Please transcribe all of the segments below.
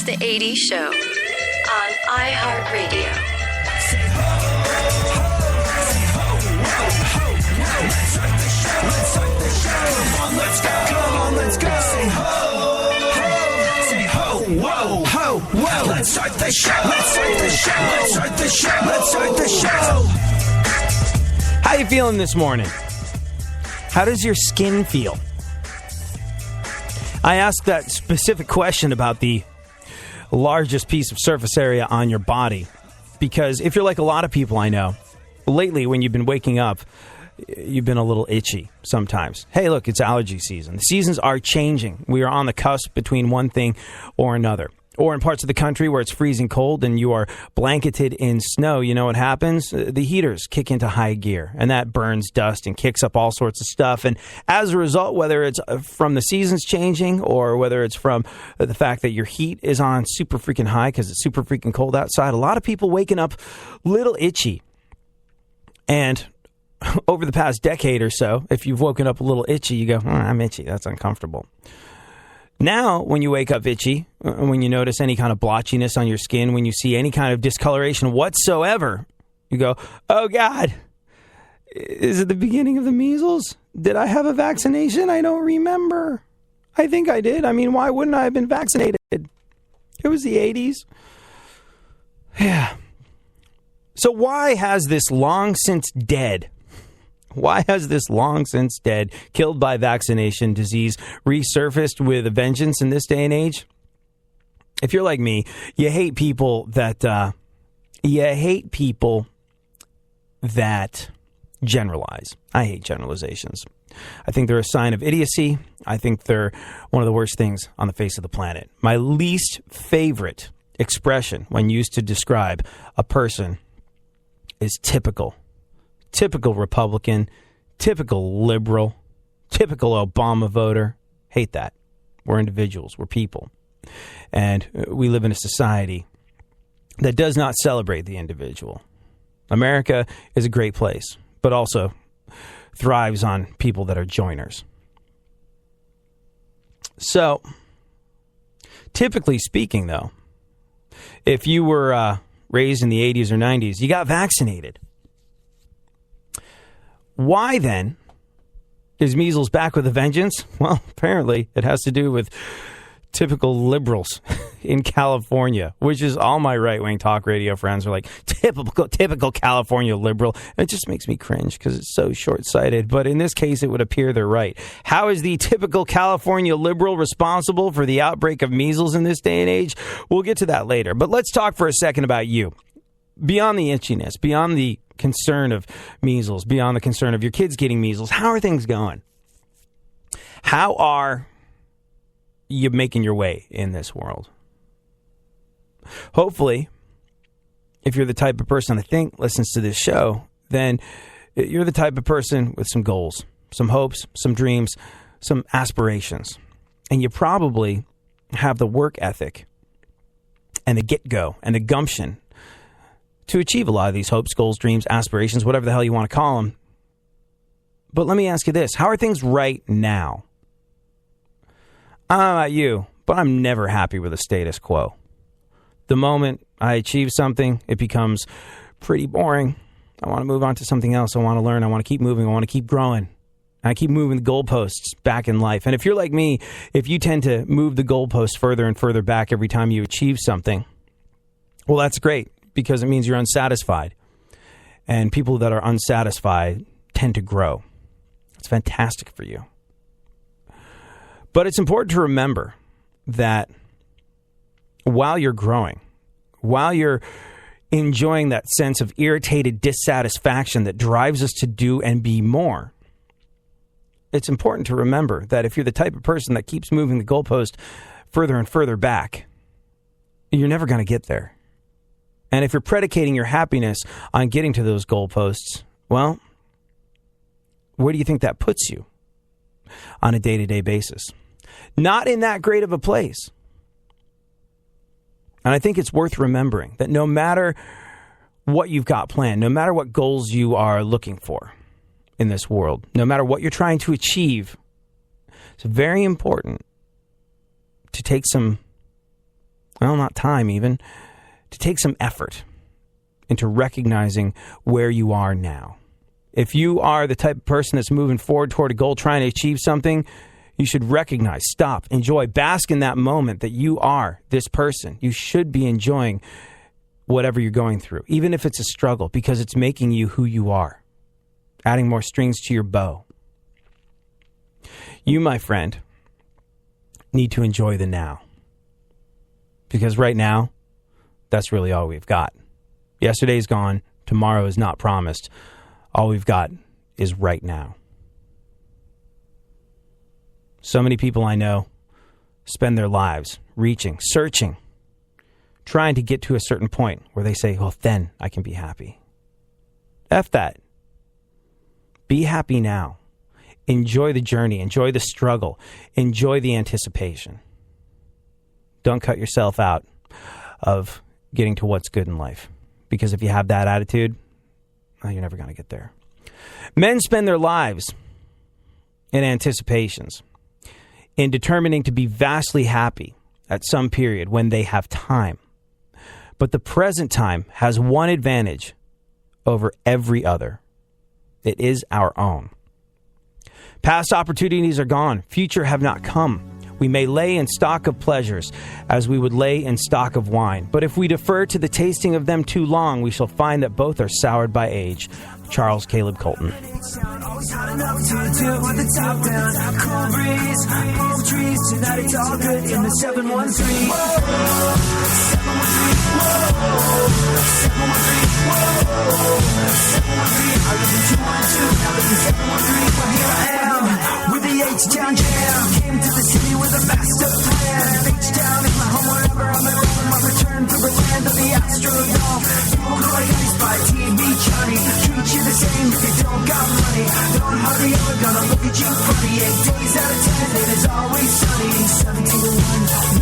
The 80s Show on iHeartRadio. Say ho, ho, say ho, ho, ho, ho. Let's start the show. Let's start the show. Come on, let's go. Come on, let's go. Say ho, ho, say ho, whoa, ho, whoa. Let's start the show. Let's start the show. Let's start the show. Let's start the show. How you feeling this morning? How does your skin feel? I asked that specific question about the largest piece of surface area on your body because if you're like a lot of people I know, lately when you've been waking up, you've been a little itchy sometimes. Hey, look, it's allergy season. The seasons are changing. We are on the cusp between one thing or another. Or in parts of the country where it's freezing cold and you are blanketed in snow, you know what happens? The heaters kick into high gear, and that burns dust and kicks up all sorts of stuff. And as a result, whether it's from the seasons changing or whether it's from the fact that your heat is on super freaking high because it's super freaking cold outside, a lot of people waking up a little itchy. And over the past decade or so, if you've woken up a little itchy, you go, I'm itchy. That's uncomfortable. Now, when you wake up itchy, when you notice any kind of blotchiness on your skin, when you see any kind of discoloration whatsoever, you go, oh, God, is it the beginning of the measles? Did I have a vaccination? I don't remember. I think I did. I mean, why wouldn't I have been vaccinated? It was the 80s. Yeah. So why has this long since dead killed by vaccination disease resurfaced with a vengeance in this day and age? If you're like me, you hate people that generalize. I hate generalizations. I think they're a sign of idiocy. I think they're one of the worst things on the face of the planet. My least favorite expression when used to describe a person is typical. Typical Republican, typical liberal, typical Obama voter. Hate that. We're individuals. We're people. And we live in a society that does not celebrate the individual. America is a great place, but also thrives on people that are joiners. So, typically speaking, though, if you were raised in the 80s or 90s, you got vaccinated. Why, then, is measles back with a vengeance? Well, apparently it has to do with typical liberals in California, which is all my right-wing talk radio friends are like, typical California liberal. It just makes me cringe because it's so short-sighted. But in this case, it would appear they're right. How is the typical California liberal responsible for the outbreak of measles in this day and age? We'll get to that later. But let's talk for a second about you. Beyond the itchiness, beyond the concern of measles, beyond the concern of your kids getting measles, how are things going? How are you making your way in this world? Hopefully, if you're the type of person I think listens to this show, then you're the type of person with some goals, some hopes, some dreams, some aspirations. And you probably have the work ethic and the get-go and the gumption to achieve a lot of these hopes, goals, dreams, aspirations, whatever the hell you want to call them. But let me ask you this. How are things right now? I don't know about you, but I'm never happy with the status quo. The moment I achieve something, it becomes pretty boring. I want to move on to something else. I want to learn. I want to keep moving. I want to keep growing. I keep moving the goalposts back in life. And if you're like me, if you tend to move the goalposts further and further back every time you achieve something, well, that's great, because it means you're unsatisfied. And people that are unsatisfied tend to grow. It's fantastic for you. But it's important to remember that while you're growing, while you're enjoying that sense of irritated dissatisfaction that drives us to do and be more, it's important to remember that if you're the type of person that keeps moving the goalpost further and further back, you're never going to get there. And if you're predicating your happiness on getting to those goalposts, well, where do you think that puts you on a day-to-day basis? Not in that great of a place. And I think it's worth remembering that no matter what you've got planned, no matter what goals you are looking for in this world, no matter what you're trying to achieve, it's very important to take some well, not time even, to take some effort into recognizing where you are now. If you are the type of person that's moving forward toward a goal, trying to achieve something, you should recognize, stop, enjoy, bask in that moment that you are this person. You should be enjoying whatever you're going through, even if it's a struggle, because it's making you who you are, adding more strings to your bow. You, my friend, need to enjoy the now, because right now, that's really all we've got. Yesterday's gone. Tomorrow is not promised. All we've got is right now. So many people I know spend their lives reaching, searching, trying to get to a certain point where they say, well, then I can be happy. F that. Be happy now. Enjoy the journey. Enjoy the struggle. Enjoy the anticipation. Don't cut yourself out of getting to what's good in life. Because if you have that attitude, well, you're never going to get there. Men spend their lives in anticipations, in determining to be vastly happy at some period when they have time. But the present time has one advantage over every other. It is our own. Past opportunities are gone. Future have not come. We may lay in stock of pleasures as we would lay in stock of wine. But if we defer to the tasting of them too long, we shall find that both are soured by age. Charles Caleb Colton. Always hot enough to do with the top down. Cool breeze, palm trees. Tonight it's all good in the 713. Whoa, 713. Whoa, 713. Whoa, 713. I live in 212. Now live in 713. Well, here I am with the H-Town Jam. Came to the city with a master plan. H-Town is my home wherever I'm at home. I return to the land of the Astrodome. People go like ice by TV Johnny. Treat you the same if you don't got money. Don't hardly ever gonna look at you funny. 8 days out of 10 it is always sunny. 7 to the 1,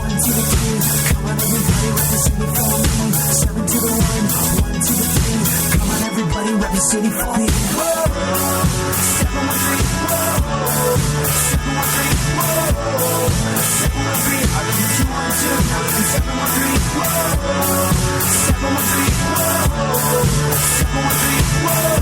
1 to the 2. Come on everybody, rep the city for me. 7 to the 1, 1 to the 3. Come on everybody, rep the city for me. Whoa, 713. Whoa, 713. Whoa, 713. I live in 212. Now live in 713. Whoa, 713. Whoa, 713. Whoa,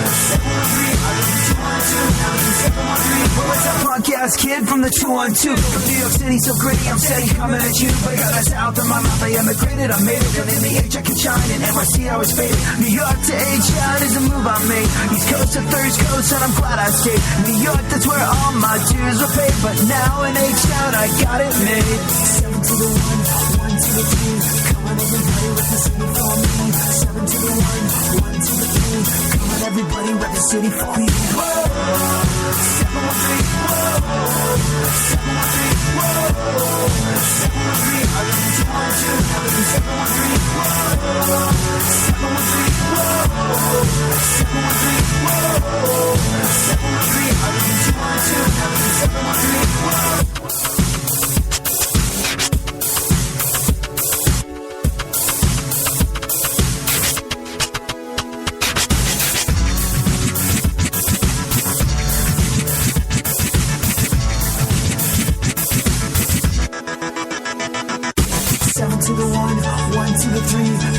713. I live in 212. Now live in 713. Well, it's a punk ass kid from the 212. From New York City, so gritty, I'm steady coming at you. But I got a south in my mouth, I emigrated, I made it. And in the H I can shine, in NYC I was faded. New York to H-Town is a move I made. East Coast to Third Coast, and I'm glad I stayed. New York, that's where all my dues were paid. But now in H-Town, I got it made. 7 to the 1, 1 to the 2. Come on everybody, rep the city for me. 7 to the 1, 1 to the 2. Come on everybody, rep the city for me. Whoa, 713. Whoa, 713. Whoa, 713. I live in 212. Now live in 713. Whoa, 713. Whoa, 713. Whoa, 713. I live in 212. Now live in 713. Whoa. To the 1, 1 to the 3.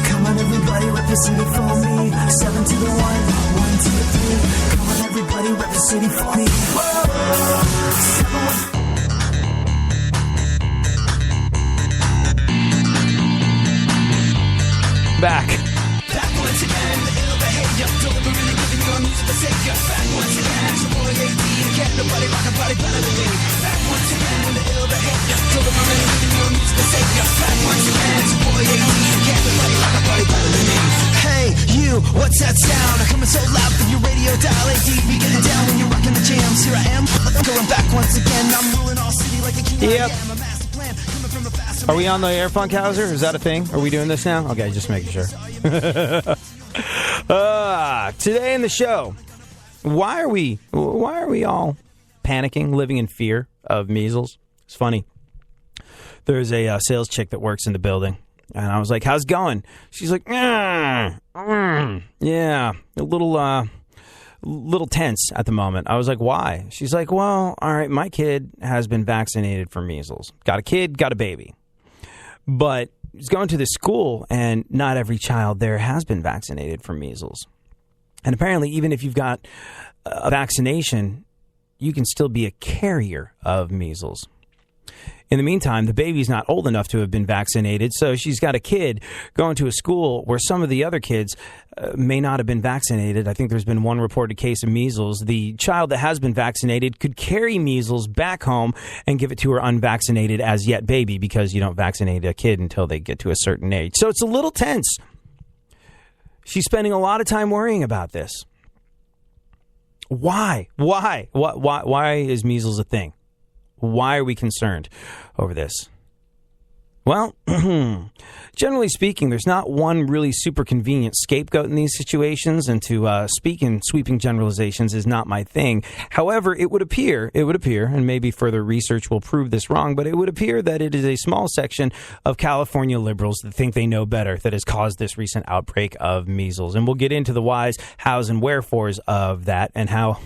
Come on, everybody, rep the city for me. 7 to the 1, 1 to the 3. Come on, everybody, rep the city for me. Whoa, 7 Back. Back once again, the ill behavior. Delivering and giving you a musical savior. Back once again, it's your boy AD. Can't nobody rock a body better than me. Back once again, the ill behavior. Delivering and giving you a musical savior. Back once again, it's your boy AD. Can't nobody rock a body better than me. Hey, you, what's that sound? I'm coming so loud from your radio dial. AD, be getting down when you're rocking the jams. Here I am, going back once again. I'm ruling all city like a king. Yep. I am a master plan. Coming from a fast. Are we on the air, funkhouser? Is that a thing? Are we doing this now? Okay, just making sure. Today in the show, why are we all panicking, living in fear of measles? It's funny. There's a sales chick that works in the building, and I was like, "How's it going?" She's like, yeah, a little tense at the moment." I was like, "Why?" She's like, "Well, all right, my kid has been vaccinated for measles. Got a kid, got a baby. But he's going to this school, and not every child there has been vaccinated for measles. And apparently, even if you've got a vaccination, you can still be a carrier of measles. In the meantime, the baby's not old enough to have been vaccinated, so she's got a kid going to a school where some of the other kids may not have been vaccinated. I think there's been one reported case of measles. The child that has been vaccinated could carry measles back home and give it to her unvaccinated as yet baby, because you don't vaccinate a kid until they get to a certain age. So it's a little tense. She's spending a lot of time worrying about this. Why? Why is measles a thing? Why are we concerned over this? Well, generally speaking, there's not one really super convenient scapegoat in these situations, and to speak in sweeping generalizations is not my thing. However, it would appear, and maybe further research will prove this wrong, but it would appear that it is a small section of California liberals that think they know better that has caused this recent outbreak of measles. And we'll get into the whys, hows, and wherefores of that, and how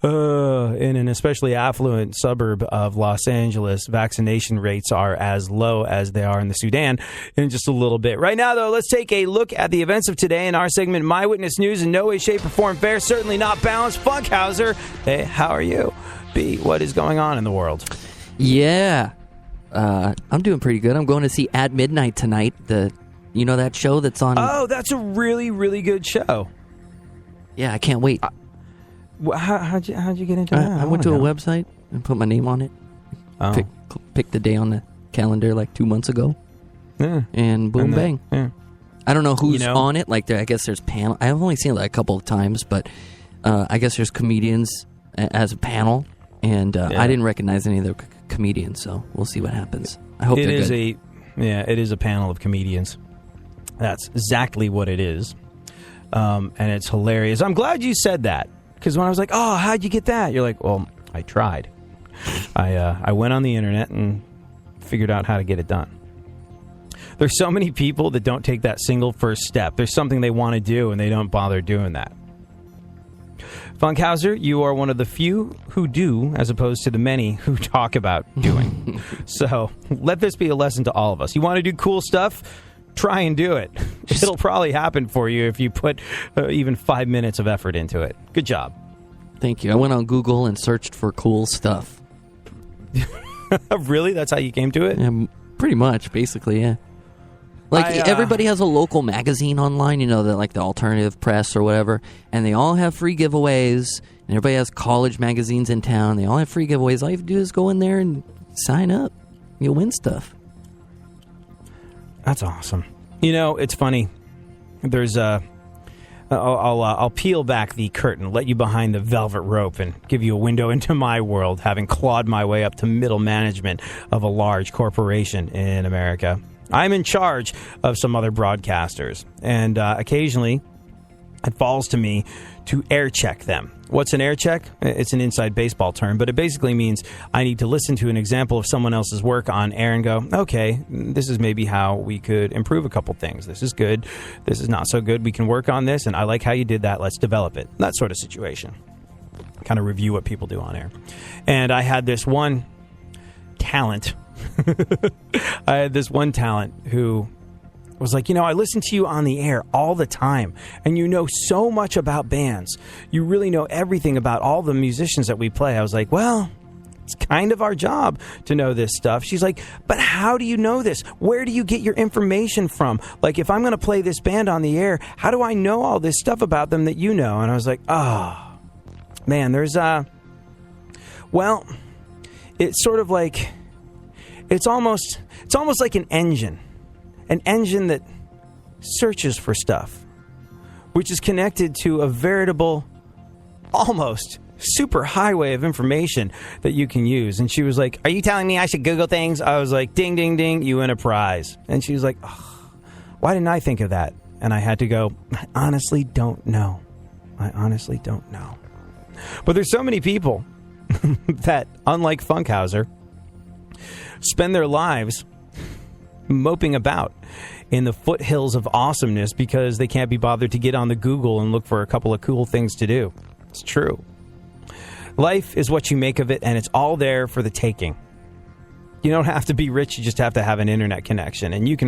in an especially affluent suburb of Los Angeles, vaccination rates are as low as they are in the Sudan in just a little bit. Right now, though, let's take a look at the events of today in our segment, My Witness News. In no way, shape, or form fair, certainly not balanced. Funkhouser, hey, how are you? B, what is going on in the world? Yeah, I'm doing pretty good. I'm going to see At Midnight tonight. You know that show that's on? Oh, that's a really, really good show. Yeah, I can't wait. How'd you get into that? I went to a website and put my name on it. Oh. Picked the day on the calendar like 2 months ago. Yeah. And boom, bang. Yeah. I don't know who's on it. Like, I guess there's panel. I've only seen it like a couple of times, but I guess there's comedians as a panel, and I didn't recognize any of the comedians, so we'll see what happens. I hope it they're is good. It is a panel of comedians. That's exactly what it is, and it's hilarious. I'm glad you said that, because when I was like, "Oh, how'd you get that?" You're like, "Well, I tried. I went on the internet and figured out how to get it done." There's so many people that don't take that single first step. There's something they want to do, and they don't bother doing that. Funkhouser, you are one of the few who do, as opposed to the many who talk about doing. So let this be a lesson to all of us. You want to do cool stuff? Try and do it. It'll probably happen for you if you put even 5 minutes of effort into it. Good job. Thank you. I went on Google and searched for cool stuff. Really? That's how you came to it? Yeah, pretty much, basically, yeah. Like, everybody has a local magazine online, like the alternative press or whatever, and they all have free giveaways, and everybody has college magazines in town. They all have free giveaways. All you have to do is go in there and sign up. You'll win stuff. That's awesome. It's funny. There's I'll peel back the curtain, let you behind the velvet rope, and give you a window into my world, having clawed my way up to middle management of a large corporation in America. I'm in charge of some other broadcasters, and occasionally it falls to me to air check them. What's an air check? It's an inside baseball term, but it basically means I need to listen to an example of someone else's work on air and go, okay, this is maybe how we could improve a couple things. This is good. This is not so good. We can work on this, and I like how you did that. Let's develop it. That sort of situation. Kind of review what people do on air. And I had this one talent. I had this one talent who was like, I listen to you on the air all the time, and you know so much about bands. You really know everything about all the musicians that we play. I was like, well, it's kind of our job to know this stuff. She's like, but how do you know this? Where do you get your information from? Like, if I'm going to play this band on the air, how do I know all this stuff about them that you know? And I was like, oh, man, there's well, it's sort of like, it's almost like an engine that searches for stuff, which is connected to a veritable, almost super highway of information that you can use. And she was like, are you telling me I should Google things? I was like, ding, ding, ding, you win a prize. And she was like, oh, why didn't I think of that? And I had to go, I honestly don't know. But there's so many people that, unlike Funkhouser, spend their lives moping about in the foothills of awesomeness because they can't be bothered to get on the Google and look for a couple of cool things to do. It's true. Life is what you make of it, and it's all there for the taking. You don't have to be rich. You just have to have an internet connection. And you can